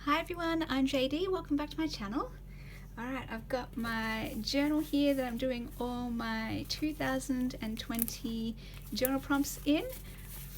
Hi everyone, I'm JD. Welcome back to my channel. Alright, I've got my journal here that I'm doing all my 2020 journal prompts in,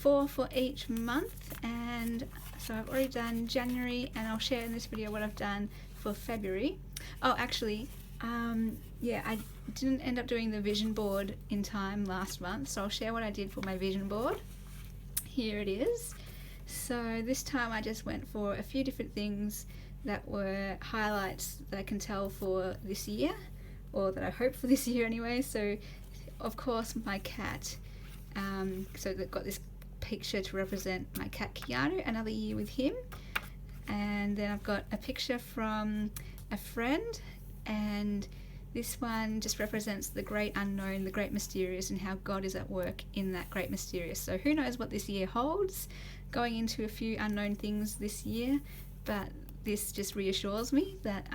4 for each month, and so I've already done January, and I'll share in this video what I've done for February. Oh, actually, I didn't end up doing the vision board in time last month, so I'll share what I did for my vision board. Here it is. So this time I just went for a few different things that were highlights that I can tell for this year, or that I hope for this year anyway. So of course my cat, so they've got this picture to represent my cat Keanu, another year with him. And then I've got a picture from a friend, and this one just represents the great unknown, the great mysterious, and how God is at work in that great mysterious. So who knows what this year holds, going into a few unknown things this year, but this just reassures me that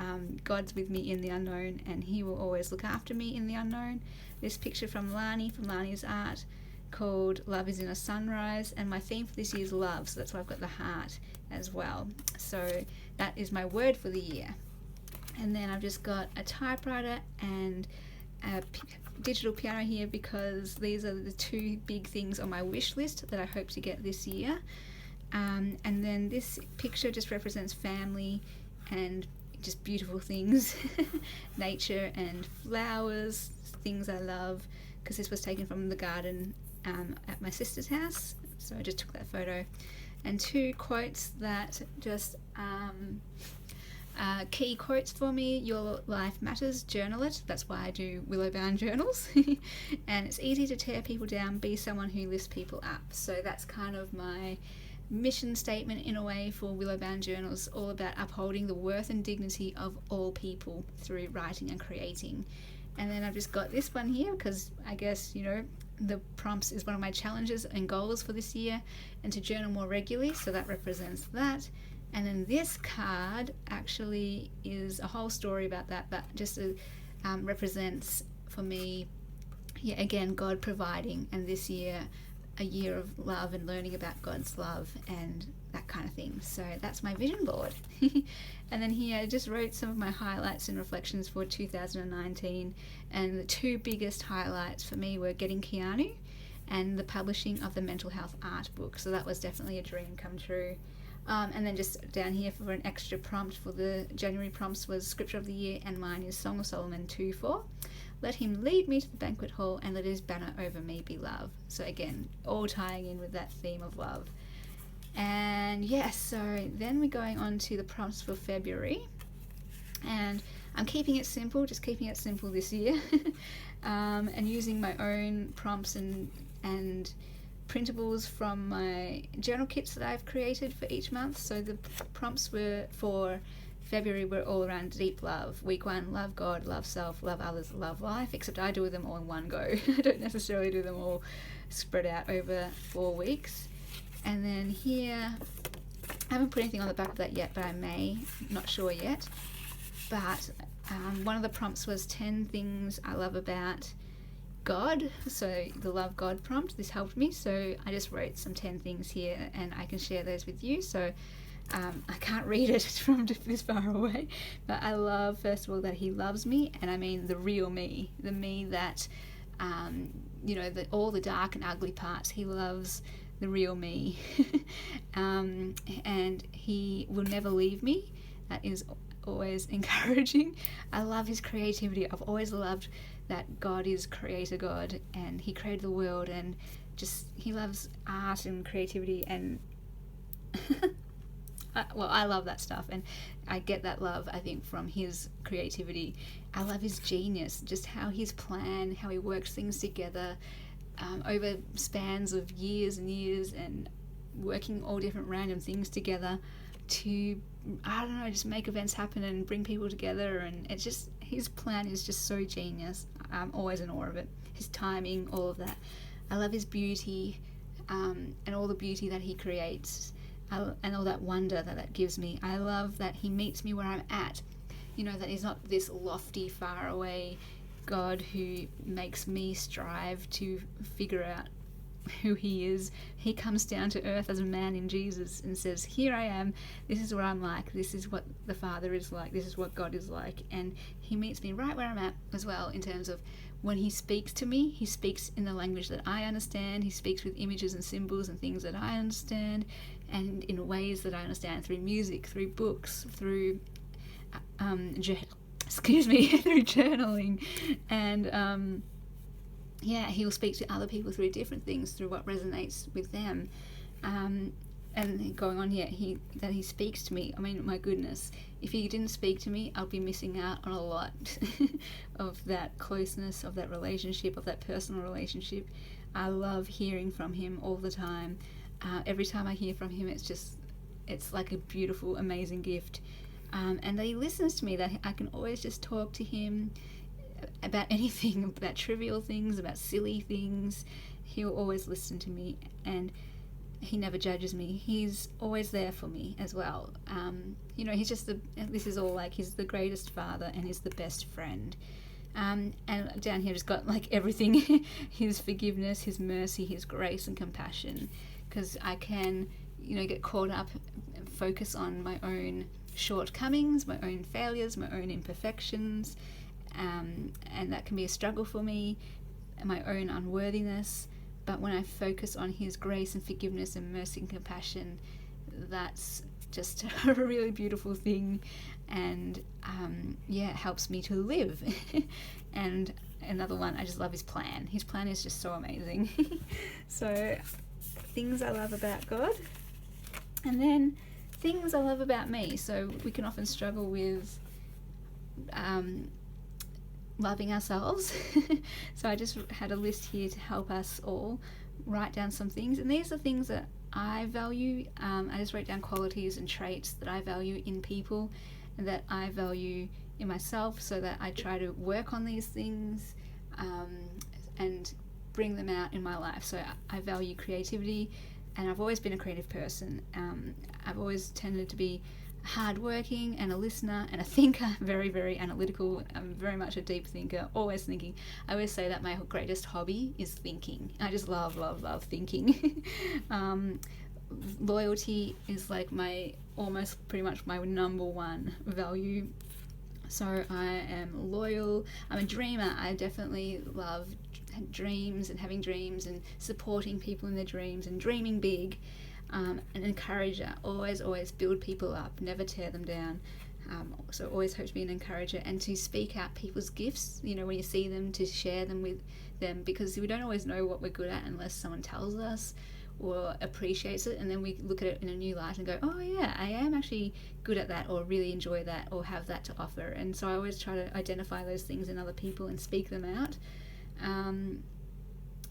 God's with me in the unknown, and he will always look after me in the unknown. This picture from Lani's art, called Love is in a Sunrise, and my theme for this year is love, so that's why I've got the heart as well. So that is my word for the year. And then I've just got a typewriter and a digital piano here, because these are the two big things on my wish list that I hope to get this year. And then this picture just represents family and just beautiful things, nature and flowers, things I love, because this was taken from the garden at my sister's house, so I just took that photo. And two quotes that just key quotes for me: your life matters, journal it. That's why I do willow bound journals. And it's easy to tear people down, be someone who lifts people up. So that's kind of my mission statement in a way for willow bound journals, all about upholding the worth and dignity of all people through writing and creating. And then I've just got this one here because I guess, the prompts is one of my challenges and goals for this year, and to journal more regularly, so that represents that. And then this card actually is a whole story about that, but just represents for me, again, God providing, and this year a year of love and learning about God's love and that kind of thing. So that's my vision board. And then here I just wrote some of my highlights and reflections for 2019, and the two biggest highlights for me were getting Keanu and the publishing of the mental health art book. So that was definitely a dream come true. And then just down here for an extra prompt for the January prompts was Scripture of the Year, and mine is Song of Solomon 2:4. Let him lead me to the banquet hall, and let his banner over me be love. So again, all tying in with that theme of love. And yes, so then we're going on to the prompts for February. And I'm keeping it simple, just keeping it simple this year. And using my own prompts and printables from my journal kits that I've created for each month. So the prompts were for February were all around deep love. Week 1, love God, love self, love others, love life, except I do them all in one go. I don't necessarily do them all spread out over 4 weeks. And then here, I haven't put anything on the back of that yet, but I may, not sure yet. But one of the prompts was 10 things I love about God, so the love God prompt. This helped me, so I just wrote some 10 things here, and I can share those with you. So I can't read it from this far away, but I love, first of all, that he loves me, and I mean the real me, the me that all the dark and ugly parts. He loves the real me. And he will never leave me. That is always encouraging. I love his creativity. I've always loved that God is creator God, and he created the world, and just he loves art and creativity, and I love that stuff, and I get that love, I think, from his creativity. I love his genius, just how his plan, how he works things together over spans of years and years, and working all different random things together to, just make events happen and bring people together. And it's just, his plan is just so genius. I'm always in awe of it. His timing, all of that. I love his beauty, and all the beauty that he creates, and all that wonder that gives me. I love that he meets me where I'm at. That he's not this lofty, far away God who makes me strive to figure out who he is. He comes down to earth as a man in Jesus and says, here I am, this is what I'm like, this is what the Father is like, this is what God is like. And he meets me right where I'm at as well, in terms of when he speaks to me, he speaks in the language that I understand. He speaks with images and symbols and things that I understand, and in ways that I understand, through music, through books, through through journaling. And he'll speak to other people through different things, through what resonates with them. And going on here, that he speaks to me. I mean, my goodness, if he didn't speak to me, I'll be missing out on a lot of that closeness, of that relationship, of that personal relationship. I love hearing from him all the time. Every time I hear from him, it's like a beautiful, amazing gift. And that he listens to me, that I can always just talk to him about anything, about trivial things, about silly things. He'll always listen to me, and he never judges me. He's always there for me as well. He's just he's the greatest father, and he's the best friend. And down here just got like everything, his forgiveness, his mercy, his grace and compassion, because I can, get caught up and focus on my own shortcomings, my own failures, my own imperfections, and that can be a struggle for me, my own unworthiness. But when I focus on his grace and forgiveness and mercy and compassion, that's just a really beautiful thing, and it helps me to live. And another one, I just love his plan. His plan is just so amazing. So things I love about God, and then things I love about me. So we can often struggle with loving ourselves. So I just had a list here to help us all write down some things, and these are things that I value. I just wrote down qualities and traits that I value in people and that I value in myself, so that I try to work on these things and bring them out in my life. So I value creativity, and I've always been a creative person. I've always tended to be hardworking and a listener and a thinker, very, very analytical. I'm very much a deep thinker, always thinking. I always say that my greatest hobby is thinking. I just love thinking. Loyalty is like almost pretty much my number one value. So I am loyal. I'm a dreamer. I definitely love dreams and having dreams and supporting people in their dreams and dreaming big. An encourager, always build people up, never tear them down. So always hope to be an encourager and to speak out people's gifts, when you see them, to share them with them, because we don't always know what we're good at unless someone tells us or appreciates it, and then we look at it in a new light and go, oh yeah, I am actually good at that, or really enjoy that, or have that to offer. And so I always try to identify those things in other people and speak them out.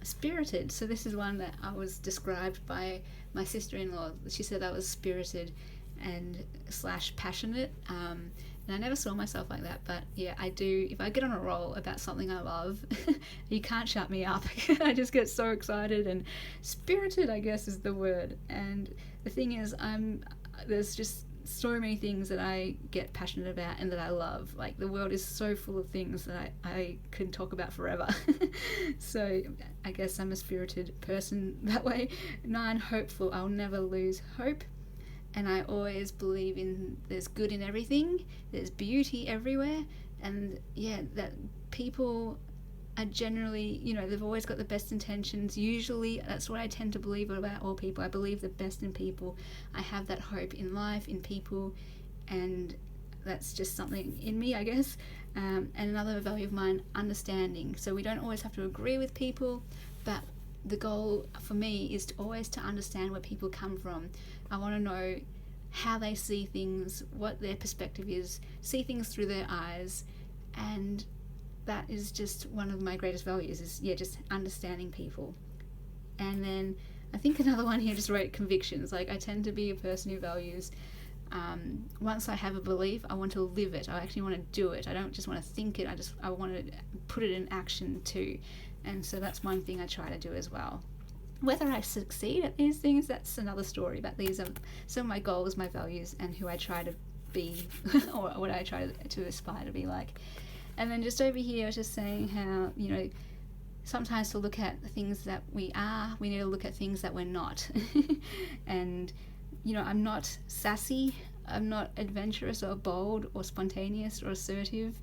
Spirited. So this is one that I was described by my sister-in-law. She said I was spirited and / passionate. And I never saw myself like that, but yeah, I do. If I get on a roll about something I love, you can't shut me up. I just get so excited, and spirited, I guess, is the word. And the thing is, there's just so many things that I get passionate about and that I love. Like, the world is so full of things that I can talk about forever. So I guess I'm a spirited person that way. 9, hopeful. I'll never lose hope. And I always believe there's good in everything, there's beauty everywhere, and that people are generally, they've always got the best intentions. Usually, that's what I tend to believe about all people. I believe the best in people. I have that hope in life, in people, and that's just something in me, I guess. And another value of mine, understanding. So we don't always have to agree with people, but the goal for me is always to understand where people come from. I want to know how they see things, what their perspective is, see things through their eyes, and that is just one of my greatest values, is just understanding people. And then I think another one here, just wrote convictions. Like, I tend to be a person who values, once I have a belief, I want to live it. I actually want to do it. I don't just want to think it, I want to put it in action too. And so that's one thing I try to do as well. Whether I succeed at these things, that's another story, but these are some of my goals, my values, and who I try to be, or what I try to aspire to be like. And then just over here, I was just saying how, sometimes to look at the things that we are, we need to look at things that we're not. And, you know, I'm not sassy, I'm not adventurous or bold or spontaneous or assertive.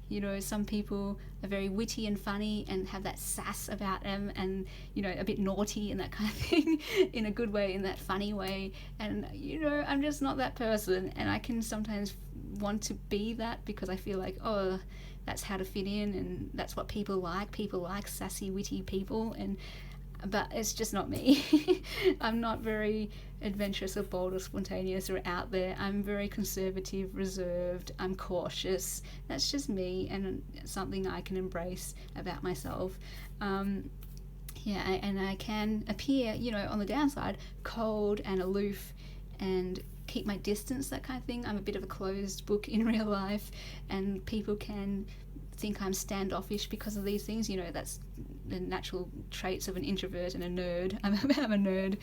You know, some people are very witty and funny and have that sass about them and, you know, a bit naughty and that kind of thing in a good way, in that funny way. And, you know, I'm just not that person. And I can sometimes want to be that because I feel like, oh, that's how to fit in and that's what people like. People like sassy, witty people, but it's just not me. I'm not very adventurous or bold or spontaneous or out there. I'm very conservative, reserved, I'm cautious. That's just me and something I can embrace about myself. And I can appear, you know, on the downside, cold and aloof and keep my distance, that kind of thing. I'm a bit of a closed book in real life, and people can think I'm standoffish because of these things. You know, that's the natural traits of an introvert and a nerd. I'm a nerd.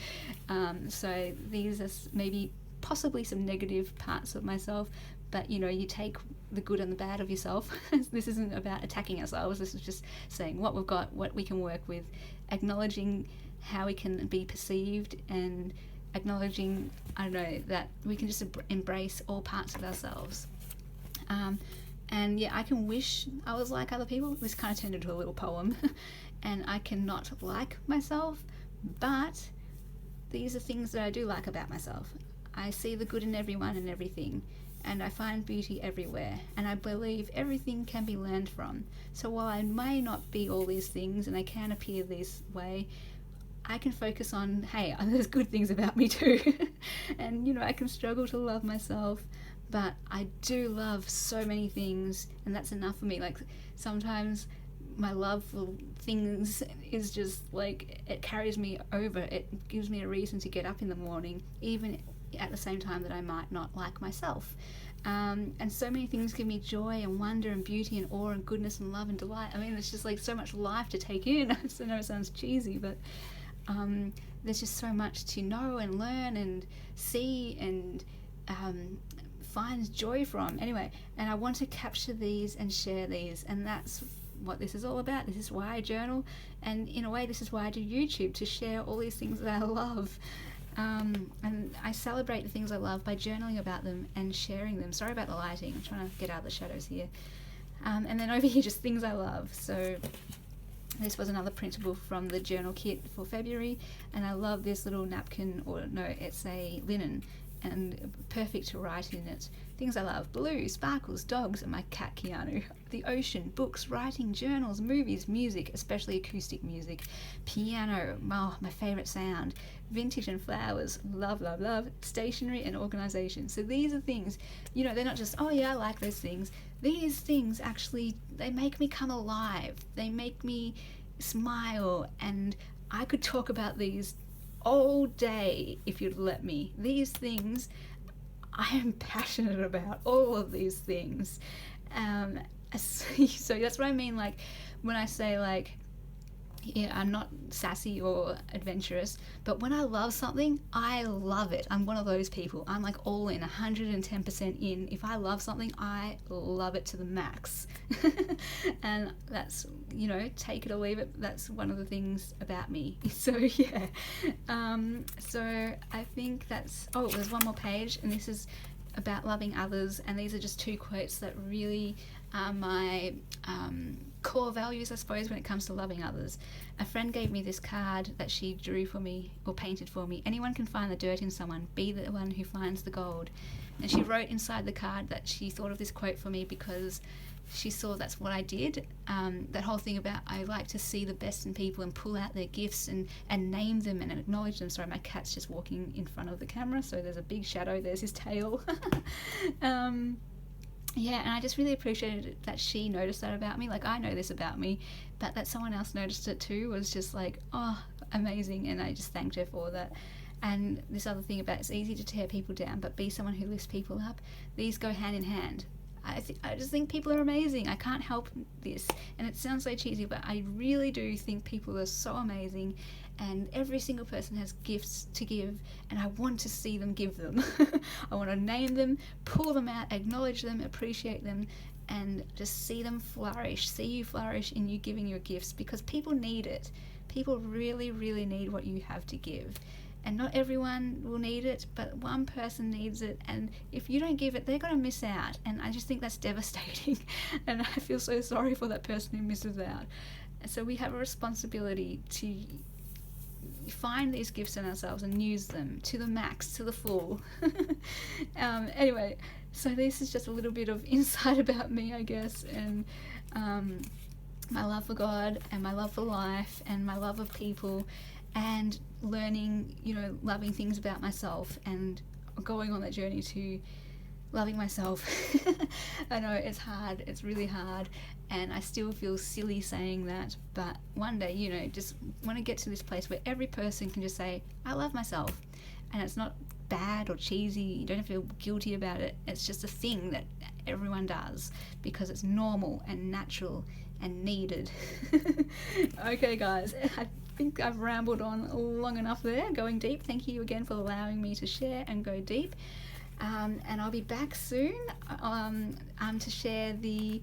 So these are maybe possibly some negative parts of myself, but, you know, you take the good and the bad of yourself. This isn't about attacking ourselves. This is just saying what we've got, what we can work with, acknowledging how we can be perceived, and acknowledging, I don't know, that we can just embrace all parts of ourselves. And yeah, I can wish I was like other people. This kind of turned into a little poem. And I cannot like myself, but these are things that I do like about myself. I see the good in everyone and everything, and I find beauty everywhere, and I believe everything can be learned from. So while I may not be all these things and I can appear this way, I can focus on, hey, there's good things about me too. And, you know, I can struggle to love myself, but I do love so many things, and that's enough for me. Like, sometimes my love for things is just like, it carries me over. It gives me a reason to get up in the morning, even at the same time that I might not like myself. And so many things give me joy and wonder and beauty and awe and goodness and love and delight. I mean, it's just like so much life to take in. I know it sounds cheesy, but there's just so much to know and learn and see and find joy from. Anyway, and I want to capture these and share these, and that's what this is all about. This is why I journal, and in a way this is why I do YouTube, to share all these things that I love. And I celebrate the things I love by journaling about them and sharing them. Sorry about the lighting, I'm trying to get out of the shadows here. And then over here, just things I love. So this was another printable from the journal kit for February, and I love this little napkin, or no, it's a linen, and perfect to write in it. Things I love: blue, sparkles, dogs, and my cat Keanu. The ocean, books, writing, journals, movies, music, especially acoustic music, piano, oh, my favourite sound, vintage and flowers, love, love, love, stationery and organisation. So these are things, you know, they're not just, oh yeah, I like those things. These things actually, they make me come alive. They make me smile, and I could talk about these all day if you'd let me. These things, I am passionate about all of these things. So that's what I mean, like, when I say, like, yeah, I'm not sassy or adventurous, but when I love something, I love it. I'm one of those people. I'm like all in, 110% in. If I love something, I love it to the max. And that's, you know, take it or leave it. That's one of the things about me. So yeah. So I think that's, oh, there's one more page, and this is about loving others, and these are just two quotes that really are my core values, I suppose, when it comes to loving others. A friend gave me this card that she drew for me, or painted for me. Anyone can find the dirt in someone, be the one who finds the gold. And she wrote inside the card that she thought of this quote for me because she saw that's what I did. That whole thing about, I like to see the best in people and pull out their gifts and name them and acknowledge them. Sorry, my cat's just walking in front of the camera, so there's a big shadow, there's his tail. Yeah, and I just really appreciated that she noticed that about me. Like, I know this about me, but that someone else noticed it too was just like, oh, amazing, and I just thanked her for that. And this other thing about, it's easy to tear people down, but be someone who lifts people up. These go hand in hand. I just think people are amazing. I can't help this, and it sounds so cheesy, but I really do think people are so amazing, and every single person has gifts to give, and I want to see them give them. I want to name them, pull them out, acknowledge them, appreciate them, and just see them flourish, see you flourish in you giving your gifts, because people need it. People really, really need what you have to give. And not everyone will need it, but one person needs it, and if you don't give it, they're going to miss out. And I just think that's devastating, and I feel so sorry for that person who misses out. And so we have a responsibility to find these gifts in ourselves and use them to the max, to the full. Anyway, so this is just a little bit of insight about me, I guess, and my love for God and my love for life and my love of people, and learning, loving things about myself and going on that journey to loving myself. I know it's hard, it's really hard, and I still feel silly saying that, but one day, just want to get to this place where every person can just say, I love myself, and it's not bad or cheesy, you don't feel guilty about it, it's just a thing that everyone does because it's normal and natural and needed. Okay guys, I think I've rambled on long enough there, going deep. Thank you again for allowing me to share and go deep. And I'll be back soon to share the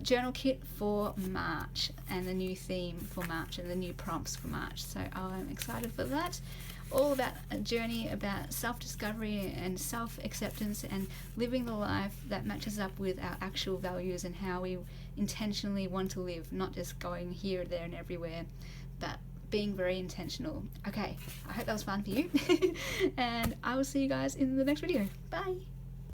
journal kit for March and the new theme for March and the new prompts for March. So I'm excited for that. All about a journey about self-discovery and self-acceptance and living the life that matches up with our actual values and how we intentionally want to live, not just going here, there and everywhere, but being very intentional. Okay, I hope that was fun for you. And I will see you guys in the next video. Bye.